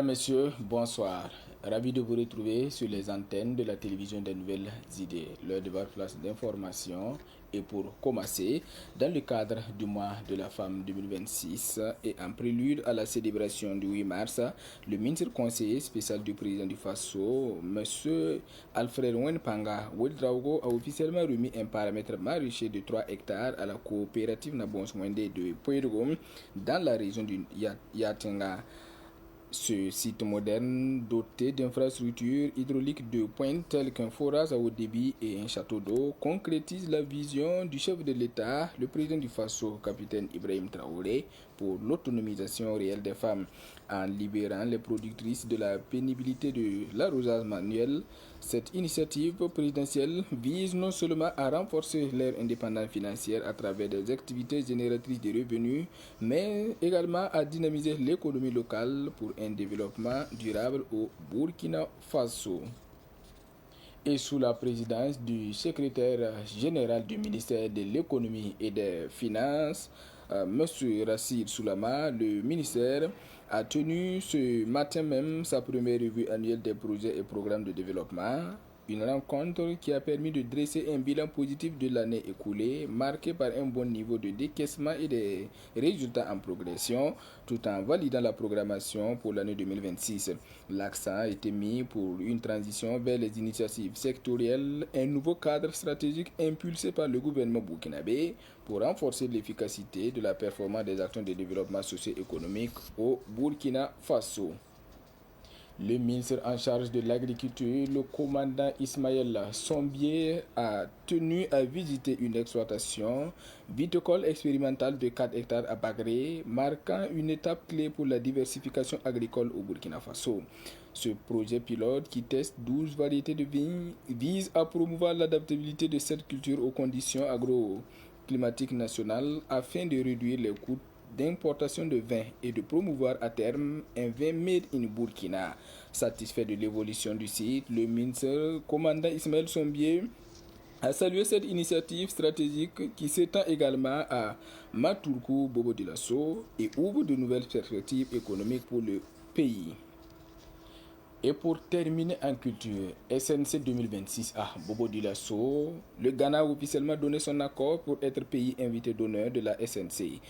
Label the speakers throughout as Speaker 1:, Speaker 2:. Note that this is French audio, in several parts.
Speaker 1: Messieurs, bonsoir. Ravi de vous retrouver sur les antennes de la télévision des nouvelles idées. L'heure de votre place d'information et pour commencer, dans le cadre du mois de la femme 2026 et en prélude à la célébration du 8 mars, le ministre conseiller spécial du président du FASO, M. Alfred Wenpanga Ouedraogo, a officiellement remis un paramètre maraîcher de 3 hectares à la coopérative Nabons Wende de Poyergom dans la région du Yatenga. Ce site moderne, doté d'infrastructures hydrauliques de pointe telles qu'un forage à haut débit et un château d'eau, concrétise la vision du chef de l'État, le président du FASO, capitaine Ibrahim Traoré, pour l'autonomisation réelle des femmes, en libérant les productrices de la pénibilité de l'arrosage manuel. Cette initiative présidentielle vise non seulement à renforcer leur indépendance financière à travers des activités génératrices de revenus, mais également à dynamiser l'économie locale pour un développement durable au Burkina Faso. Et sous la présidence du secrétaire général du ministère de l'économie et des finances, M. Rassid Soulama, le ministère a tenu ce matin même sa première revue annuelle des projets et programmes de développement. Une rencontre qui a permis de dresser un bilan positif de l'année écoulée, marqué par un bon niveau de décaissement et des résultats en progression, tout en validant la programmation pour l'année 2026. L'accent a été mis pour une transition vers les initiatives sectorielles, un nouveau cadre stratégique impulsé par le gouvernement burkinabé pour renforcer l'efficacité de la performance des actions de développement socio-économique au Burkina Faso. Le ministre en charge de l'agriculture, le commandant Ismaël Sombier, a tenu à visiter une exploitation viticole expérimentale de 4 hectares à Bagré, marquant une étape clé pour la diversification agricole au Burkina Faso. Ce projet pilote, qui teste 12 variétés de vignes, vise à promouvoir l'adaptabilité de cette culture aux conditions agroclimatiques nationales afin de réduire les coûts d'importation de vin et de promouvoir à terme un vin made in Burkina. Satisfait de l'évolution du site, le ministre commandant Ismaël Sombier a salué cette initiative stratégique qui s'étend également à Maturkou Bobo Dioulasso et ouvre de nouvelles perspectives économiques pour le pays. Et pour terminer en culture, SNC 2026 à Bobo Dioulasso, le Ghana a officiellement donné son accord pour être pays invité d'honneur de la SNC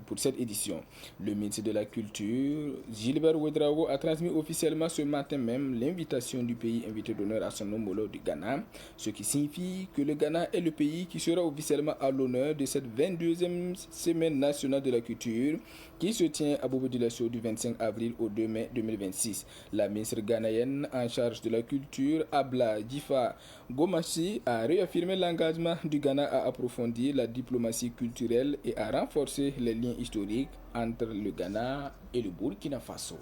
Speaker 1: pour cette édition. Le ministre de la Culture, Gilbert Ouedraogo, a transmis officiellement ce matin même l'invitation du pays invité d'honneur à son homologue du Ghana, ce qui signifie que le Ghana est le pays qui sera officiellement à l'honneur de cette 22e semaine nationale de la culture qui se tient à Bobo Dioulasso du 25 avril au 2 mai 2026. La ministre ghanéenne en charge de la culture, Abla Difa Gomachi, a réaffirmé l'engagement du Ghana à approfondir la diplomatie culturelle et à renforcer les liens historiques entre le Ghana et le Burkina Faso.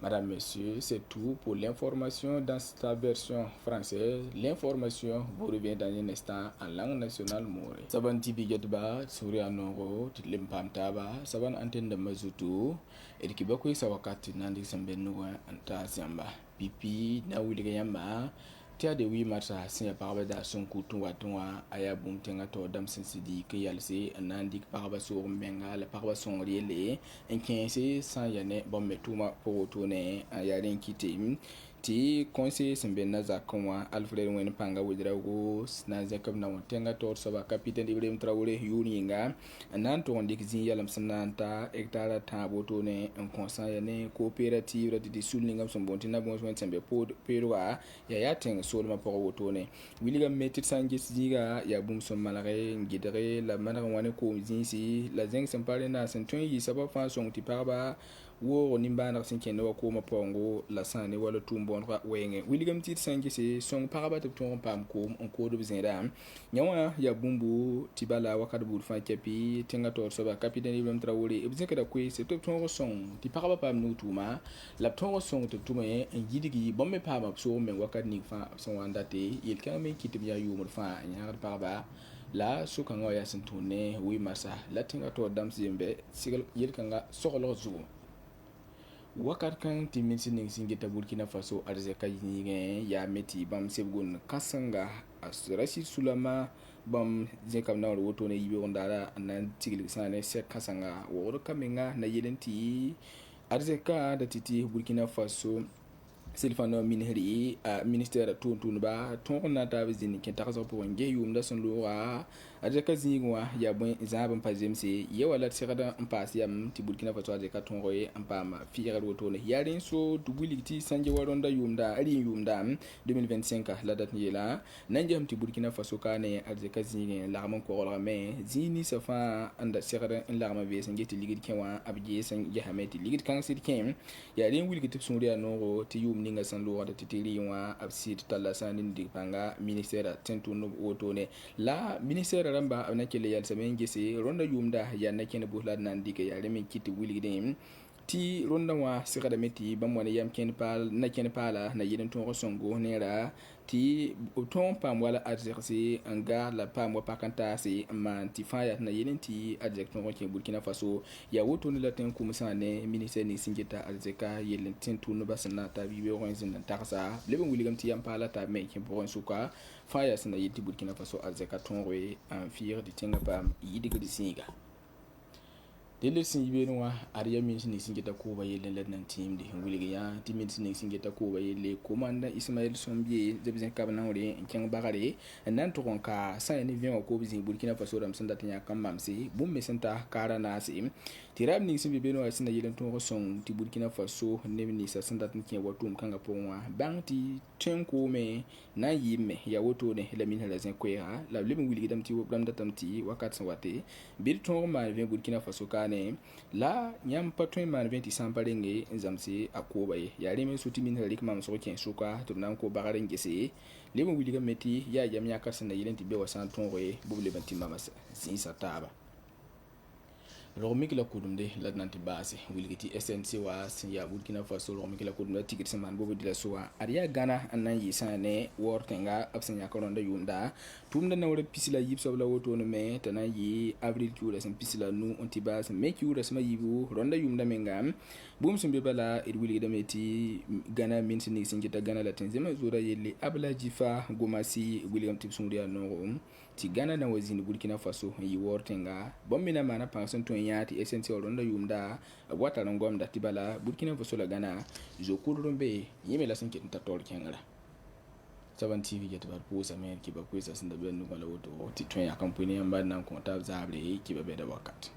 Speaker 1: Madame, Monsieur, c'est tout pour l'information dans sa version française. L'information vous revient dans un instant en langue nationale maure. Saban tibi ba suri anoro titlem pamtaba saban antenne de mazutu edikibako isa wakati nandi sembenuwa anta siamba pipi na wuliga yamba tia de wi marsa sin parba da son kutu watwa aya bum tenga to dam sensidi ke yalse nandi parba so menga la parba son riele en 15 sans yane bon metuma pour tourner ayaren kitim ti conseiller sembenna zakonwa Alfred Wenpanga Ouedraogo na zakab na tenga to soba capitaine Ibrahim Traoré yuninga nan to ndik zin yalam sananta hectare tabo to ne en consent yane coopérative de sulningam sombontina bon sembe pod perwa ya ten solma pour wotone william metit sangis ziga ya bum som malare ngidre la manara wane ko zinsi la zeng sempare na senton yi sabab fa son ti parba wo nimbanar sin ken wa ko ma pongo la sane wala tumbon ra wenge william tit sangis son parba to ton pam ko on ko do zinda nyawa ya bumbu tibala wakat bul fa kepi tenga to so ba capitaine Ibrahim Traoré e bizeka da ko se to ton son ti parba pam no tuma la ton son to tuma en gidigi bomme pam so men wakat ni fa son wandate il kan men kitim ya yumur fa nyaar parba la su kan ya sin tourner wi masa la tinga to dam zimbe sigal yel kan sokolo zugo wakat kan timin sinin singita Burkina Faso arzeka yinge ya meti bam sebgun kasanga Rassid Soulama bam zekam na woto ne yibe ondara nan tigil sane se kasanga woro kamenga na yelenti arzeka da titi Burkina Faso Silfano Minheri ministère tuntunba tongna ta bizini ken takasa pour nge yumda son lora arzeka zingwa ya bon zabam pazemse ye wala tsirada mpas yam ti Burkina Faso arzeka tongoye ampama fiira rotone yarin so dubuliti sanje waronda yumda ali yumda 2025 la date yela nanjam ti Burkina Faso kane arzeka zingi larman ko me zini safa anda sirada larma be sange ti ligid kenwa abje san jahameti ligid kan sirken yarin wulgi tip sunriya no ti ninga san lo wata titiri wa absid talla sanin di panga ministère tentu no wotone la ministère ramba na kele yal samen gese ronda yumda ya na kene buhla nan dike ya remen kiti wuli dem ti ronda wa sira da meti bamwane yam ken pal na ken pala na yeden ton songo nera ti ton pam wala adjersi anga la pam wa pakanta se man ti faya na yeden ti adjek ton ko Burkina Faso ya woto ni latin kum sane ministère ni singeta aljeka yelen tentu no basana ta bibe ko zin nan taksa lebe wuligam ti yam pala ta me ken bon suka faya sana yeti Burkina Faso aljeka ton roe en fier di tinga pam yidiga di singa dele sin yibenwa ariya min sin singeta ko ba yelen ladnan team de wuliga ya ti min sin singeta ko ba yele komanda Ismaël Sombier zebzen kabna wori en bagare nan to konka sa ni vien ko bizin Burkina Faso ram sanda tanya kamamsi bum mesenta kara nasi tirab ni sin yibenwa sin yelen to ko son ti Burkina Faso ne ni sa sanda tin watum kanga ponwa banti tenko me na yimme ya woto ne la min halazen kwera la lebin wuliga dam ti wobram datamti wakat wate bir to ma vien Burkina Faso la nyam patun man 20 samparenge zamsi akobaye ya reme suti min halik mam so ken suka to nan ko bagaren gese lebo wiliga meti ya jam ya kasana yelenti be wasan tonre bubule banti mama sin sataba lormik la kudumde la nanti base wilgiti SNC wa sin ya Burkina Faso lormik la kudumde tikit saman bobu dila suwa ariya Ghana anan yi sane wortenga absen ya koronda yunda tumda na wala pisila yip sobla woto no me tanan yi avril kiura sen pisila nu onti base me kiura sama yibu ronda yumda menga bum sumbe bala it wilgi dameti Ghana min sin singita Ghana la tenzema zura yeli abla jifa gomasi william tipsungria no ti Ghana na wazini Burkina Faso yi wortenga bombina mana panson to yati essential ronda yumda wata ngom da tibala Burkina Faso la Ghana zo kudurumbe yime la sinke tator kengala Saban TV get bar posa men ki ba kwesa sinda ben ngala woto ti to ya kampuni amba nan ko ta zabre ki ba be da wakat